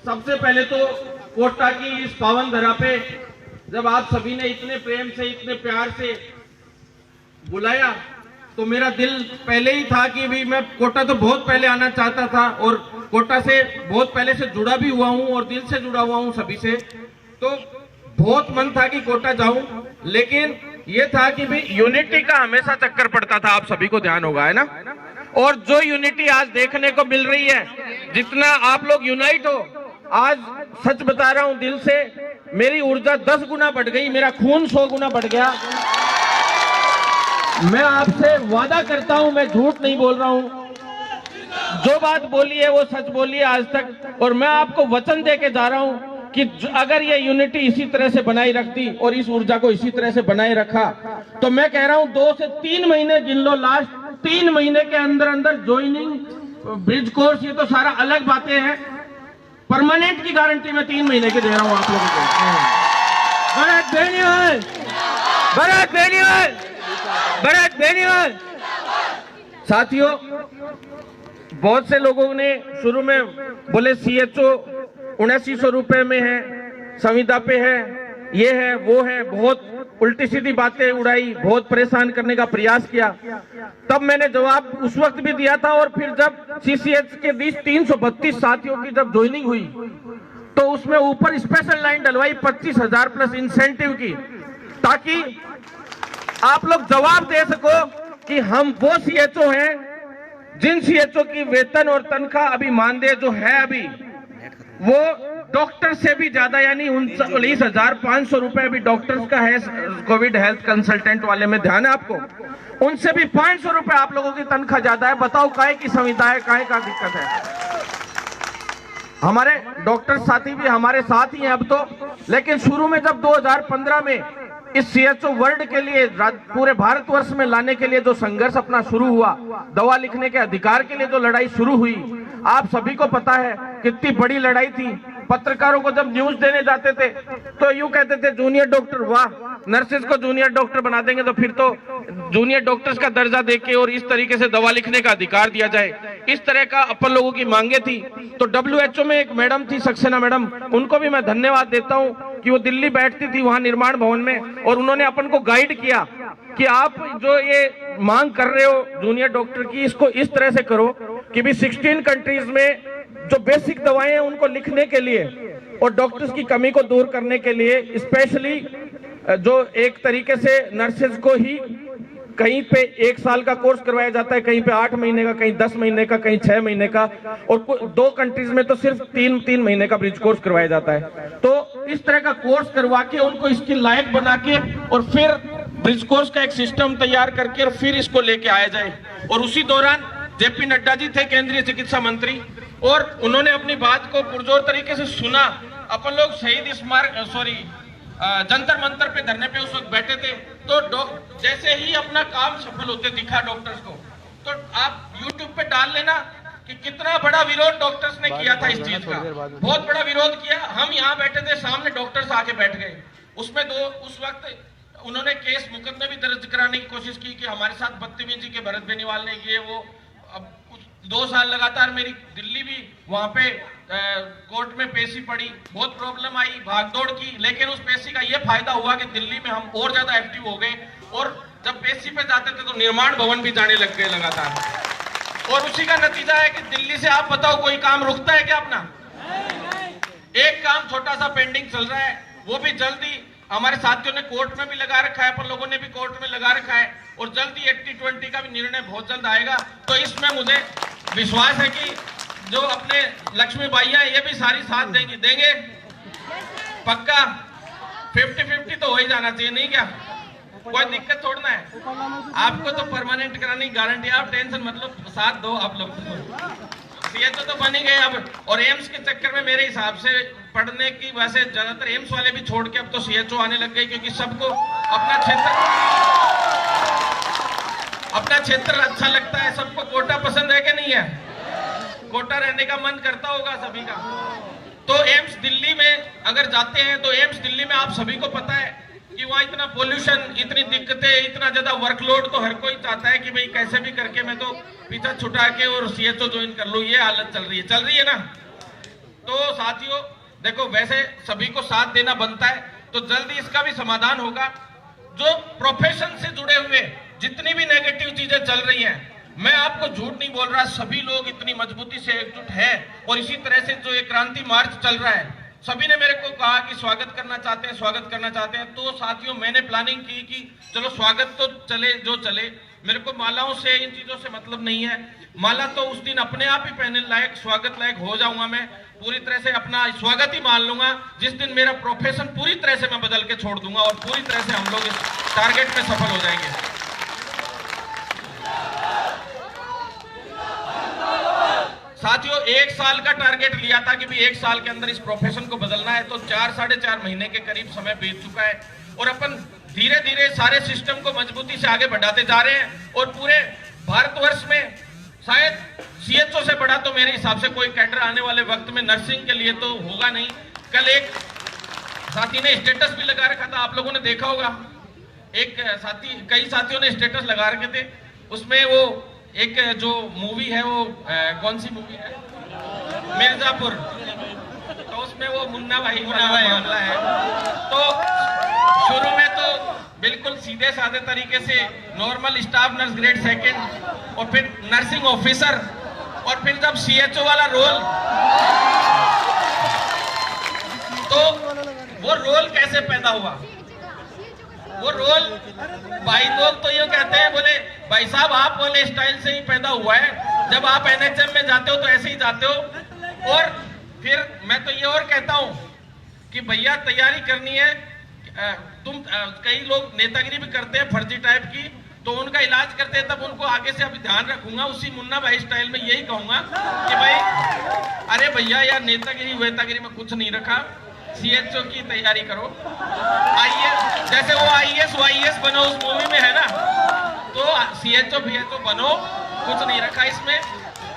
सबसे पहले तो कोटा की इस पावन धरा पे जब आप सभी ने इतने प्रेम से इतने प्यार से बुलाया तो मेरा दिल पहले ही था कि भी मैं कोटा तो बहुत पहले आना चाहता था और कोटा से बहुत पहले से जुड़ा भी हुआ हूं और दिल से जुड़ा हुआ हूं सभी से। तो बहुत मन था कि कोटा जाऊं, लेकिन ये था कि भी यूनिटी का हमेशा चक्कर पड़ता था, आप सभी को ध्यान होगा, है ना। और जो यूनिटी आज देखने को मिल रही है, जितना आप लोग यूनाइट हो, आज सच बता रहा हूं दिल से, मेरी ऊर्जा 10 गुना बढ़ गई, मेरा खून 100 गुना बढ़ गया। मैं आपसे वादा करता हूं, मैं झूठ नहीं बोल रहा हूं, जो बात बोली है वो सच बोली है आज तक। और मैं आपको वचन दे के जा रहा हूं कि अगर ये यूनिटी इसी तरह से बनाई रखती और इस ऊर्जा को इसी तरह से बनाए रखा तो मैं कह रहा हूं 2 से 3 महीने गिन लो, लास्ट 3 महीने के अंदर अंदर ज्वाइनिंग, ब्रिज कोर्स, ये तो सारा अलग बातें हैं, परमानेंट की गारंटी मैं 3 महीने की दे रहा हूं आप लोगों को। भारत बेनिवाल, भारत बेनिवाल, भारत बेनिवाल। साथियों, बहुत से लोगों ने शुरू में बोले CHO 7900 रुपए में है, संविदा पे है, ये है वो है, बहुत उल्टी सीधी बातें उड़ाई, बहुत परेशान करने का प्रयास किया। तब मैंने जवाब उस वक्त भी दिया था। और फिर जब CCH के 332 साथियों की जब ज्वाइनिंग हुई तो उसमें ऊपर स्पेशल लाइन डलवाई 25,000 प्लस इंसेंटिव की, ताकि आप लोग जवाब दे सको कि हम वो CHO हैं जिन CHO की वेतन और तनख्वाह अभी मानदेय जो है अभी वो डॉक्टर से भी ज्यादा, यानी 39,500 रुपए अभी डॉक्टर्स का है, कोविड हेल्थ कंसल्टेंट वाले में ध्यान है आपको, उनसे भी 500 रुपए आप लोगों की तनख्वाह ज्यादा है। बताओ काहे की संविदा है, काहे का दिक्कत है। हमारे डॉक्टर साथी भी हमारे साथ ही हैं अब तो, लेकिन शुरू में जब 2015 में इस CHO वर्ल्ड के लिए पूरे भारतवर्ष में लाने के लिए जो संघर्ष अपना शुरू हुआ, दवा लिखने के अधिकार के लिए जो लड़ाई शुरू हुई, आप सभी को पता है कितनी बड़ी लड़ाई थी। पत्रकारों को जब न्यूज देने जाते थे तो यूं कहते थे जूनियर डॉक्टर, वाह, नर्सेज को जूनियर डॉक्टर बना देंगे तो फिर तो जूनियर डॉक्टर्स का दर्जा देके और इस तरीके से दवा लिखने का अधिकार दिया जाए, इस तरह का अपन लोगों की मांगे थी। तो WHO में एक मैडम थी, सक्सेना मैडम, उनको भी मैं धन्यवाद देता हूं कि वो दिल्ली बैठती थी वहां निर्माण भवन में, और उन्होंने अपन को गाइड किया कि आप जो ये मांग कर रहे हो जूनियर डॉक्टर की, इसको इस तरह से करो कि भी 16 कंट्रीज में जो बेसिक दवाएं हैं उनको लिखने के लिए और डॉक्टर्स की कमी को दूर करने के लिए, स्पेशली जो एक तरीके से नर्सेज को ही कहीं पे 1 साल का कोर्स करवाया जाता है, कहीं पे 8 महीने का, कहीं 10 महीने का, कहीं 6 महीने का, और 2 कंट्रीज में तो सिर्फ 3 महीने का ब्रिज कोर्स करवाया जाता है। तो इस तरह का कोर्स करवा के उनको इसकी लायक बना के और फिर ब्रिज कोर्स का एक सिस्टम तैयार करके और फिर इसको लेके आया जाए। और उसी दौरान JP नड्डा जी थे केंद्रीय चिकित्सा मंत्री, और उन्होंने अपनी बात को पुरजोर तरीके से सुना। अपन लोग शहीद स्मारक जंतर मंतर पे धरने पे उस वक्त बैठे थे, तो जैसे ही अपना काम सफल होते दिखा डॉक्टर्स को, तो आप YouTube पे डाल लेना कि कितना बड़ा विरोध डॉक्टर्स ने किया था इस चीज का, बहुत बड़ा विरोध किया। हम यहाँ बैठे थे, सामने डॉक्टर्स आके बैठ गए। उसमें उस वक्त उन्होंने केस मुकदमे भी दर्ज कराने की कोशिश की कि हमारे साथ बदतमीजी के भरत बेनीवाल ने किए वो। अब 2 साल लगातार मेरी दिल्ली भी वहां पे कोर्ट में पेशी पड़ी, बहुत प्रॉब्लम आई, भागदौड़ की, लेकिन उस पेशी का ये फायदा हुआ कि दिल्ली में हम और ज्यादा एक्टिव हो गए, और जब पेशी पे जाते थे तो निर्माण भवन भी जाने लग गए लगातार। और उसी का नतीजा है कि दिल्ली से आप बताओ कोई काम रुकता है क्या अपना? एक काम छोटा सा पेंडिंग चल रहा है, वो भी जल्दी हमारे साथियों ने कोर्ट में भी लगा रखा है, अपन लोगों ने भी कोर्ट में लगा रखा है, और जल्दी 80-20 का भी निर्णय बहुत जल्द आएगा। तो इसमें मुझे विश्वास है कि जो अपने लक्ष्मी बाइया ये भी सारी साथ देंगे पक्का। 50-50 तो हो ही जाना चाहिए, नहीं क्या? कोई दिक्कत थोड़ना है, आपको तो परमानेंट कराने की गारंटी, आप टेंशन मतलब साथ दो आप लोग। CHO तो बन ही गए अब, और एम्स के चक्कर में मेरे हिसाब से पढ़ने की, वैसे ज्यादातर एम्स वाले भी छोड़ के अब तो CHO आने लग गए, क्योंकि सबको अपना क्षेत्र अपना क्षेत्र अच्छा लगता है, सबको कोटा पसंद है कि नहीं है? कोटा रहने का मन करता होगा सभी का। तो एम्स दिल्ली में अगर जाते हैं तो एम्स दिल्ली में आप सभी को पता है कि वहाँ इतना पोल्यूशन, इतनी दिक्कतें, इतना ज्यादा वर्कलोड, तो हर कोई चाहता है कि भाई कैसे भी करके मैं तो पीछा छुटा के और सीएचओ ज्वाइन कर लूं। ये हालत चल रही है ना। तो साथियों देखो, वैसे सभी को साथ देना बनता है, तो जल्दी इसका भी समाधान होगा। जो प्रोफेशन से जुड़े हुए जितनी भी नेगेटिव चीजें चल रही हैं, मैं आपको झूठ नहीं बोल रहा, सभी लोग इतनी मजबूती से एकजुट है। और इसी तरह से जो एक क्रांति मार्च चल रहा है, सभी ने मेरे को कहा कि स्वागत करना चाहते हैं, स्वागत करना चाहते हैं। तो साथियों मैंने प्लानिंग की कि चलो स्वागत तो चले जो चले, मेरे को मालाओं से, इन चीजों से मतलब नहीं है। माला तो उस दिन अपने आप ही पहनने लायक, स्वागत लायक हो जाऊंगा। मैं पूरी तरह से अपना स्वागत ही मान लूंगा जिस दिन मेरा प्रोफेशन पूरी तरह से मैं बदल के छोड़ दूंगा और पूरी तरह से हम लोग इस टारगेट में सफल हो जाएंगे। साथियों 1 साल का टारगेट लिया था कि भी 1 साल के अंदर इस प्रोफेशन को बदलना है, तो 4-4.5 महीने के करीब समय बीत चुका है और अपन धीरे धीरे सारे सिस्टम को मजबूती से आगे बढ़ाते जा रहे हैं। और पूरे भारतवर्ष में शायद सीएचओ से बड़ा तो मेरे हिसाब से कोई कैडर आने वाले वक्त में नर्सिंग के लिए तो होगा नहीं। कल एक साथी ने स्टेटस भी लगा रखा था, आप लोगों ने देखा होगा। एक साथी, कई साथियों ने स्टेटस लगा रखे थे, उसमें वो एक जो मूवी है वो कौन सी मूवी है, मिर्जापुर, तो उसमें वो मुन्ना भाई मामला है। तो शुरू में तो बिल्कुल सीधे साधे तरीके से नॉर्मल स्टाफ नर्स ग्रेड 2 और फिर नर्सिंग ऑफिसर, और फिर जब सीएचओ वाला रोल, तो वो रोल कैसे पैदा हुआ? वो रोल भाई लोग तो ये कहते हैं, बोले भाई साहब आप बोले स्टाइल से ही पैदा हुआ है, जब आप एनएचएम में जाते हो तो ऐसे ही जाते हो। और फिर मैं तो ये और कहता हूं कि भैया तैयारी करनी है, तुम कई लोग नेतागिरी भी करते हैं फर्जी टाइप की, तो उनका इलाज करते हैं, तब उनको आगे से अभी ध्यान रखूंगा। उसी मुन्ना भाई स्टाइल में यही कहूंगा कि भाई अरे भैया यार नेतागिरी वेतागिरी में कुछ नहीं रखा, सीएचओ की तैयारी करो। आईएएस, जैसे वो आईएएस वाईएएस बनो उस मूवी में है ना, तो सीएचओ बीएचओ बनो, कुछ नहीं रखा इसमें।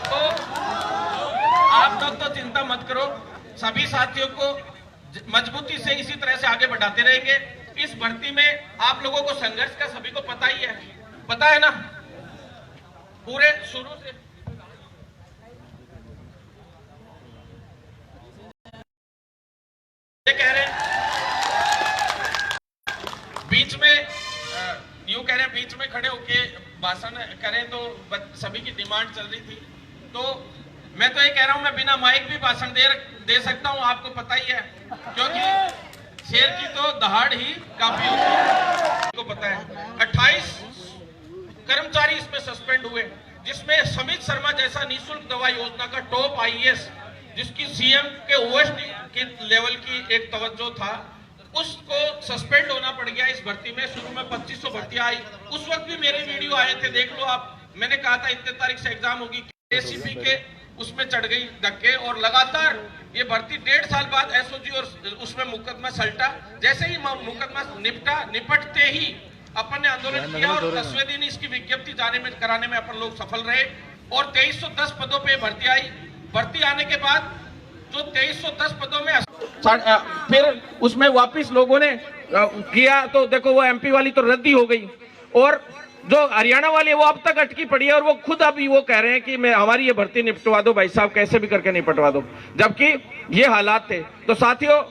तो आप लोग तो चिंता मत करो, सभी साथियों को मजबूती से इसी तरह से आगे बढ़ाते रहेंगे। इस भर्ती में आप लोगों को संघर्ष का सभी को पता ही है, पता है ना, पूरे शुरू से। ये कह रहे हैं बीच में, यूं कह रहे हैं बीच में खड़े होके भाषण करें, तो सभी की डिमांड चल रही थी। तो मैं तो ये कह रहा हूं मैं बिना माइक भी भाषण दे सकता हूं, आपको पता ही है, क्योंकि शेर की तो दहाड़ ही काफी होती है, आपको पता है। 28 कर्मचारी इसमें सस्पेंड हुए, जिसमें समित शर्मा जैसा निःशुल्क दवा योजना का टॉप आईएएस, जिसकी सीएम के ओएसडी के लेवल की एक तवज्जो था, उसको सस्पेंड होना पड़ गया इस भर्ती में। शुरू में 2500 भर्तियां आई, उस वक्त भी मेरे वीडियो आए थे, देख लो आप। मैंने कहा था इतने तारीख से एग्जाम होगी, एसीपी के उसमें चढ़ गई धक्के, और लगातार ये भर्ती 1.5 साल बाद एसओजी और उसमें मुकदमा सल्टा। जैसे ही मुकदमा निपटते ही अपन ने आंदोलन किया और 10वें दिन इसकी विज्ञप्ति कराने में अपन लोग सफल रहे और 2310 पदों पे भर्ती आई। भर्ती आने के बाद जो 2310 पदों में फिर उसमें वापिस लोगों ने किया, तो देखो वो एमपी वाली तो रद्दी हो गई, और जो हरियाणा वाली वो अब तक अटकी पड़ी है, और वो खुद अभी वो कह रहे हैं कि मैं हमारी ये भर्ती निपटवा दो भाई साहब, कैसे भी करके निपटवा दो, जबकि ये हालात थे। तो साथियों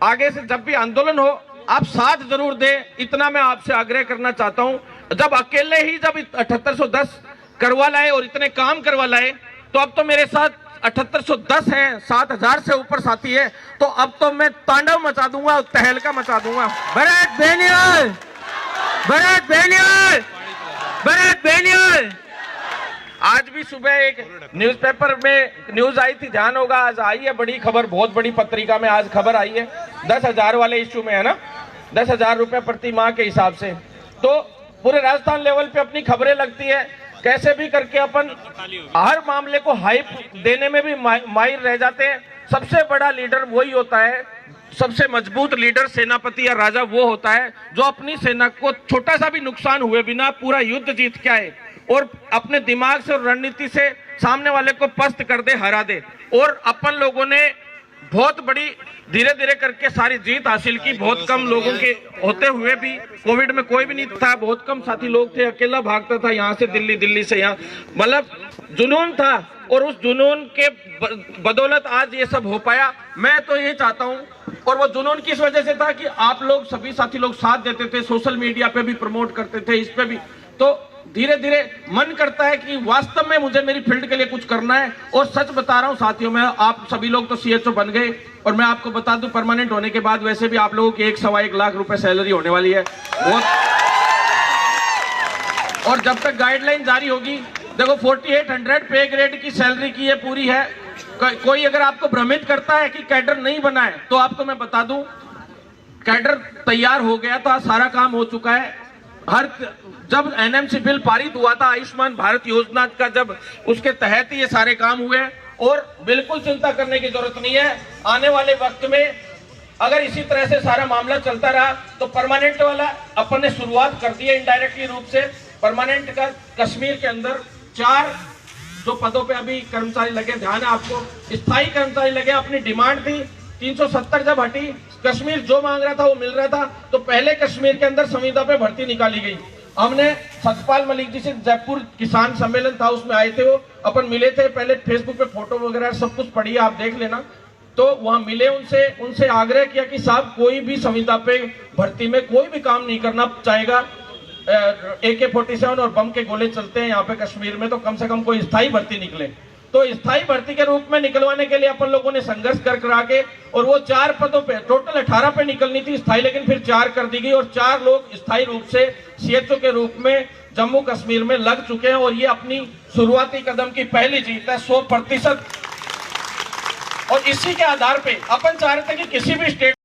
आगे से जब भी आंदोलन हो आप साथ जरूर दें, इतना मैं आपसे आग्रह करना चाहता हूं। जब अकेले ही जब 7810 करवा लाए और इतने काम करवा लाए, तो अब तो मेरे साथ 7810 हैं, 7000 से ऊपर साथी है, तो अब तो मैं तांडव मचा दूंगा, तहलका मचा दूंगा। भरत बेनियाल, भरत बेनियाल, भरत बेनियाल। आज भी सुबह एक न्यूज़पेपर में न्यूज आई थी, ध्यान होगा, आज आई है बड़ी खबर, बहुत बड़ी पत्रिका में आज खबर आई है, 10,000 वाले इश्यू में है ना, 10,000 रुपए प्रति माह के हिसाब से। तो पूरे राजस्थान लेवल पे अपनी खबरें लगती है, कैसे भी करके अपन हर मामले को हाइप देने में भी माहिर रह जाते हैं। सबसे बड़ा लीडर वही होता है, सबसे मजबूत लीडर सेनापति या राजा वो होता है जो अपनी सेना को छोटा सा भी नुकसान हुए बिना पूरा युद्ध जीत के आए। और अपने दिमाग से और रणनीति से सामने वाले को पस्त कर दे, हरा दे। और अपन लोगों ने बहुत बड़ी धीरे धीरे करके सारी जीत हासिल की। बहुत कम लोगों के होते हुए भी, कोविड में कोई भी नहीं था, बहुत कम साथी लोग थे, अकेला भागता था यहाँ से दिल्ली, दिल्ली से यहाँ, मतलब जुनून था। और उस जुनून के बदौलत आज ये सब हो पाया। मैं तो ये चाहता हूँ, और वो जुनून किस वजह से था कि आप लोग सभी साथी लोग साथ देते थे, सोशल मीडिया पे भी प्रमोट करते थे, इस पे भी। तो धीरे धीरे मन करता है कि वास्तव में मुझे मेरी फील्ड के लिए कुछ करना है। और सच बता रहा हूं साथियों, मैं आप सभी लोग तो सीएचओ बन गए, और मैं आपको बता दूं परमानेंट होने के बाद वैसे भी आप लोगों की 1-1.25 लाख रुपए सैलरी होने वाली है। और जब तक गाइडलाइन जारी होगी, देखो 4800 पे ग्रेड की सैलरी की ये पूरी है। कोई अगर आपको भ्रमित करता है कि कैडर नहीं बना है, तो आपको मैं बता दूं कैडर तैयार हो गया था, सारा काम हो चुका है। जब एनएमसी बिल पारित हुआ था, आयुष्मान भारत योजना का, जब उसके तहत ही ये सारे काम हुए। और बिल्कुल चिंता करने की जरूरत नहीं है। आने वाले वक्त में अगर इसी तरह से सारा मामला चलता रहा तो परमानेंट वाला अपन ने शुरुआत कर दी है इनडायरेक्टली रूप से। परमानेंट का कश्मीर के अंदर 4 जो पदों पे अभी कर्मचारी लगे, ध्यान है आपको, स्थायी कर्मचारी लगे। अपनी डिमांड थी 370 जब हटी, कश्मीर जो मांग रहा था वो मिल रहा था, तो पहले कश्मीर के अंदर संविदा पे भर्ती निकाली गई। हमने सतपाल मलिक जी से, जयपुर किसान सम्मेलन था उसमें आए थे, वो अपन मिले थे, पहले फेसबुक पे फोटो वगैरह सब कुछ पढ़िए, आप देख लेना। तो वहां मिले उनसे आग्रह किया कि साहब कोई भी संविदा पे भर्ती में कोई भी काम नहीं करना चाहेगा, AK-47 और बम के गोले चलते हैं यहाँ पे कश्मीर में, तो कम से कम कोई स्थायी भर्ती निकले। तो स्थायी भर्ती के रूप में निकलवाने के लिए अपन लोगों ने संघर्ष करा के, और वो 4 पदों पे, टोटल 18 पे निकलनी थी स्थायी, लेकिन फिर 4 कर दी गई, और 4 लोग स्थायी रूप से सीएचओ के रूप में जम्मू कश्मीर में लग चुके हैं। और ये अपनी शुरुआती कदम की पहली जीत है 100%। और इसी के आधार पे अपन चाह रहे थे कि किसी भी स्टेट